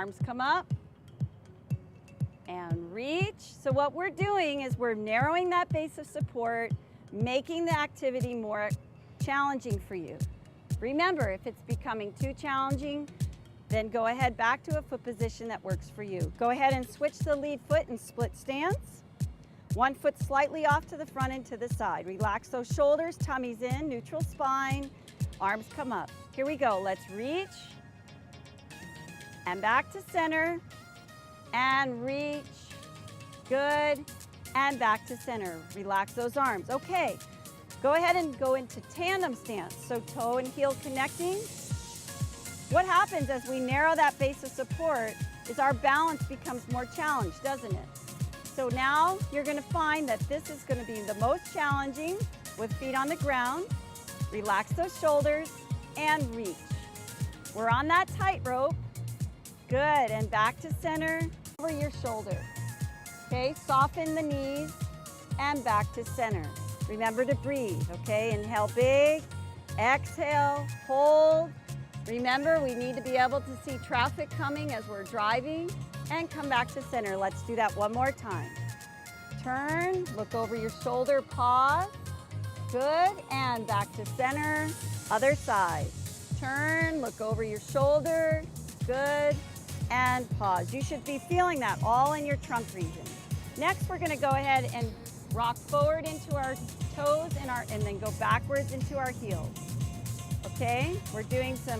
Arms come up and reach. So what we're doing is we're narrowing that base of support, making the activity more challenging for you. Remember, if it's becoming too challenging, then go ahead back to a foot position that works for you. Go ahead and switch the lead foot and split stance. One foot slightly off to the front and to the side. Relax those shoulders, tummy's in, neutral spine, arms come up. Here we go, let's reach, and back to center, and reach, good, and back to center. Relax those arms, okay. Go ahead and go into tandem stance, so toe and heel connecting. What happens as we narrow that base of support is our balance becomes more challenged, doesn't it? So now you're going to find that this is going to be the most challenging with feet on the ground. Relax those shoulders and reach. We're on that tightrope. Good, and back to center, over your shoulder. Okay, soften the knees and back to center. Remember to breathe, okay? Inhale big, exhale, hold. Remember, we need to be able to see traffic coming as we're driving, and come back to center. Let's do that one more time. Turn, look over your shoulder, pause. Good, and back to center. Other side. Turn, look over your shoulder. Good, and pause. You should be feeling that all in your trunk region. Next, we're gonna go ahead and rock forward into our toes and then go backwards into our heels. Okay, we're doing some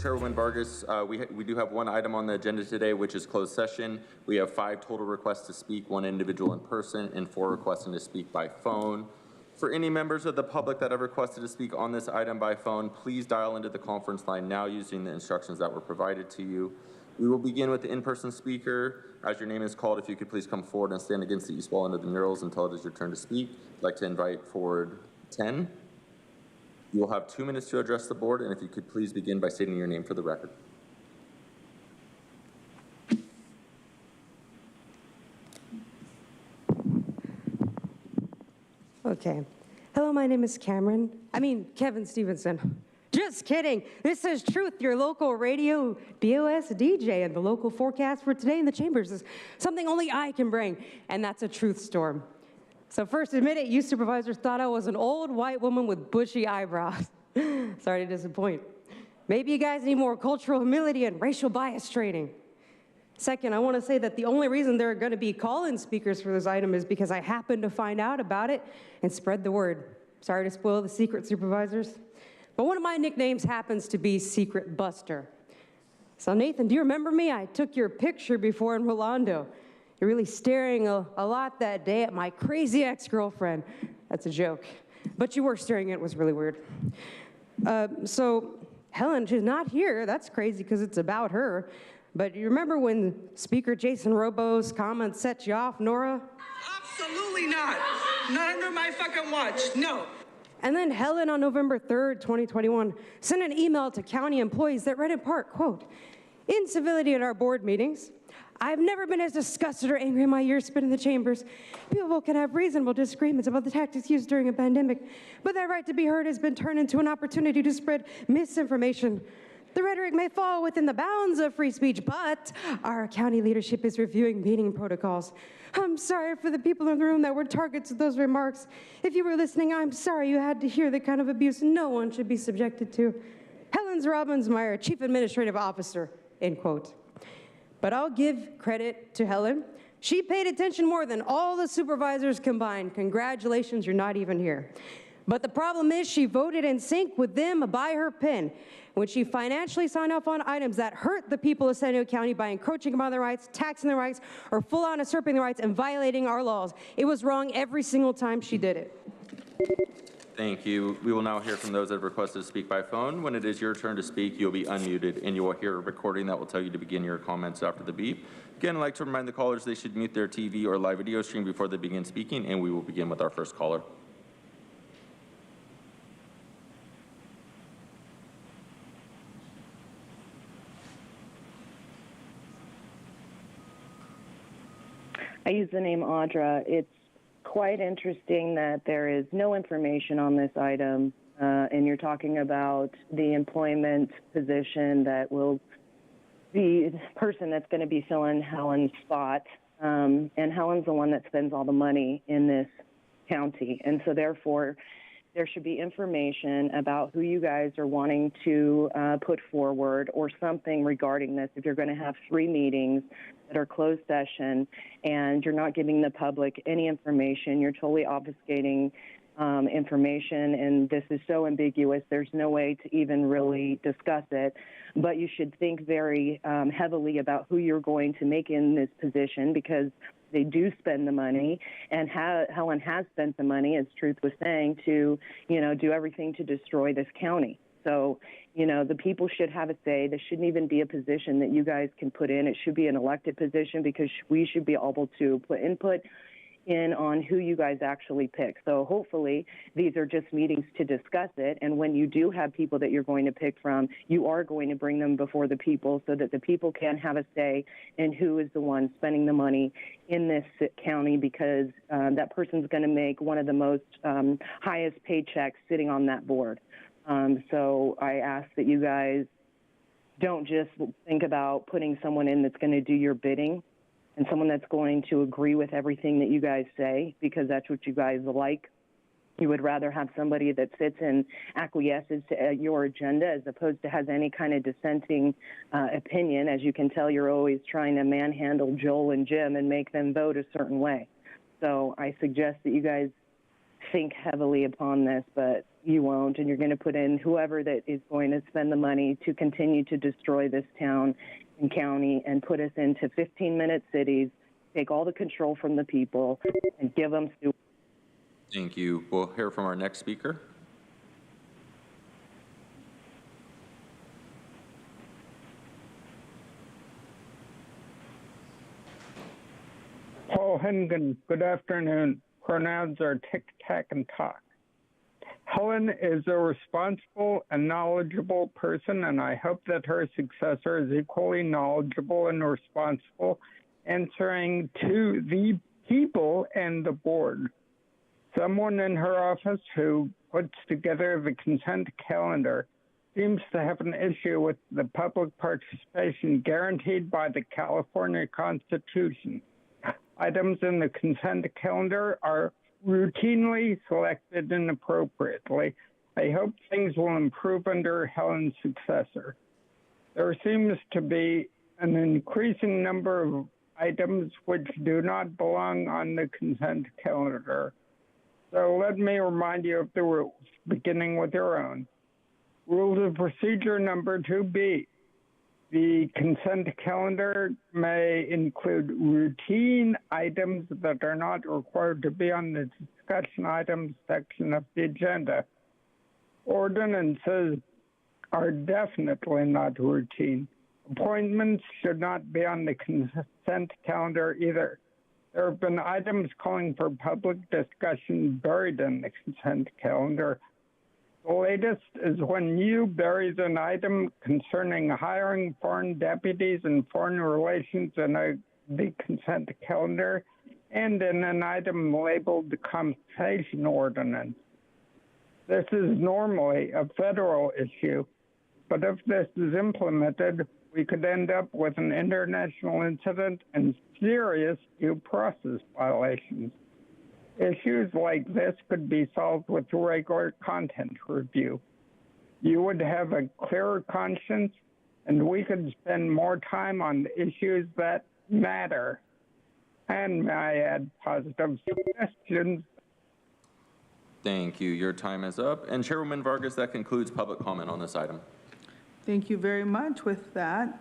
Chairwoman Vargas, we do have one item on the agenda today, which is closed session. We have 5 total requests to speak, 1 individual in person, and 4 requesting to speak by phone. For any members of the public that have requested to speak on this item by phone, please dial into the conference line now using the instructions that were provided to you. We will begin with the in-person speaker. As your name is called, if you could please come forward and stand against the east wall under the murals until it is your turn to speak. I'd like to invite forward 10. You will have 2 minutes to address the board, and if you could please begin by stating your name for the record. Okay. Hello, my name is Kevin Stevenson. Just kidding. This is Truth, your local radio DOS DJ, and the local forecast for today in the chambers is something only I can bring, and that's a truth storm. So first, admit it, you supervisors thought I was an old white woman with bushy eyebrows. Sorry to disappoint. Maybe you guys need more cultural humility and racial bias training. Second, I want to say that the only reason there are going to be call-in speakers for this item is because I happened to find out about it and spread the word. Sorry to spoil the secret, supervisors. But one of my nicknames happens to be Secret Buster. So Nathan, do you remember me? I took your picture before in Rolando. You're really staring a lot that day at my crazy ex-girlfriend. That's a joke. But you were staring at it. Was really weird. So Helen, she's not here. That's crazy because it's about her. But you remember when Speaker Jason Robo's comments set you off, Nora? Absolutely not. Not under my fucking watch. No. And then Helen on November 3rd, 2021, sent an email to county employees that read in part, quote, "Incivility at our board meetings. I've never been as disgusted or angry in my years spent in the chambers. People can have reasonable disagreements about the tactics used during a pandemic, but that right to be heard has been turned into an opportunity to spread misinformation. The rhetoric may fall within the bounds of free speech, but our county leadership is reviewing meeting protocols. I'm sorry for the people in the room that were targets of those remarks. If you were listening, I'm sorry you had to hear the kind of abuse no one should be subjected to. Helen Robinsmeyer, Chief Administrative Officer," end quote. But I'll give credit to Helen. She paid attention more than all the supervisors combined. Congratulations, you're not even here. But the problem is she voted in sync with them by her pen when she financially signed off on items that hurt the people of San Diego County by encroaching upon their rights, taxing their rights, or full-on usurping their rights and violating our laws. It was wrong every single time she did it. Thank you. We will now hear from those that have requested to speak by phone. When it is your turn to speak, you'll be unmuted, and you will hear a recording that will tell you to begin your comments after the beep. Again, I'd like to remind the callers they should mute their TV or live video stream before they begin speaking, and we will begin with our first caller. I use the name Audra. It's quite interesting that there is no information on this item, and you're talking about the employment position that will be the person that's going to be filling Helen's spot, and Helen's the one that spends all the money in this county, and so therefore there should be information about who you guys are wanting to put forward or something regarding this. If you're going to have 3 meetings that are closed session and you're not giving the public any information, you're totally obfuscating information, and this is so ambiguous, there's no way to even really discuss it. But you should think very heavily about who you're going to make in this position, because they do spend the money, and Helen has spent the money, as Truth was saying, to, do everything to destroy this county. So, the people should have a say. This shouldn't even be a position that you guys can put in. It should be an elected position, because we should be able to put input in on who you guys actually pick. So hopefully these are just meetings to discuss it, and when you do have people that you're going to pick from, you are going to bring them before the people so that the people can have a say in who is the one spending the money in this county, because that person's going to make one of the most highest paychecks sitting on that board. So I ask that you guys don't just think about putting someone in that's going to do your bidding and someone that's going to agree with everything that you guys say, because that's what you guys like. You would rather have somebody that sits and acquiesces to your agenda as opposed to has any kind of dissenting opinion. As you can tell, you're always trying to manhandle Joel and Jim and make them vote a certain way. So I suggest that you guys think heavily upon this, but you won't, and you're going to put in whoever that is going to spend the money to continue to destroy this town and county and put us into 15-minute cities, take all the control from the people, and give them. Thank you. We'll hear from our next speaker. Paul Hengen, good afternoon. Pronouns are tick, tack, and talk. Helen is a responsible and knowledgeable person, and I hope that her successor is equally knowledgeable and responsible, answering to the people and the board. Someone in her office who puts together the consent calendar seems to have an issue with the public participation guaranteed by the California Constitution. Items in the consent calendar are routinely selected inappropriately. I hope things will improve under Helen's successor. There seems to be an increasing number of items which do not belong on the consent calendar. So let me remind you of the rules, beginning with your own. Rules of procedure number 2B. The consent calendar may include routine items that are not required to be on the discussion items section of the agenda. Ordinances are definitely not routine. Appointments should not be on the consent calendar either. There have been items calling for public discussion buried in the consent calendar. The latest is when you buried an item concerning hiring foreign deputies and foreign relations in the consent calendar and in an item labeled the compensation ordinance. This is normally a federal issue, but if this is implemented, we could end up with an international incident and serious due process violations. Issues like this could be solved with regular content review. You would have a clearer conscience, and we could spend more time on the issues that matter. And may I add positive suggestions? Thank you. Your time is up. And Chairwoman Vargas, that concludes public comment on this item. Thank you very much. With that,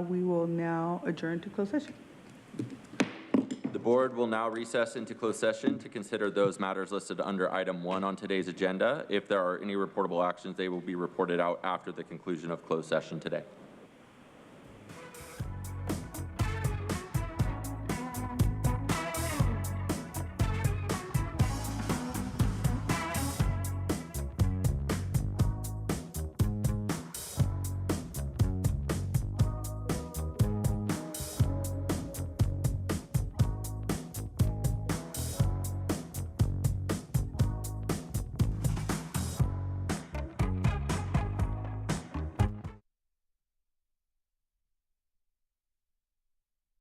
we will now adjourn to closed session. The board will now recess into closed session to consider those matters listed under item 1 on today's agenda. If there are any reportable actions, they will be reported out after the conclusion of closed session today.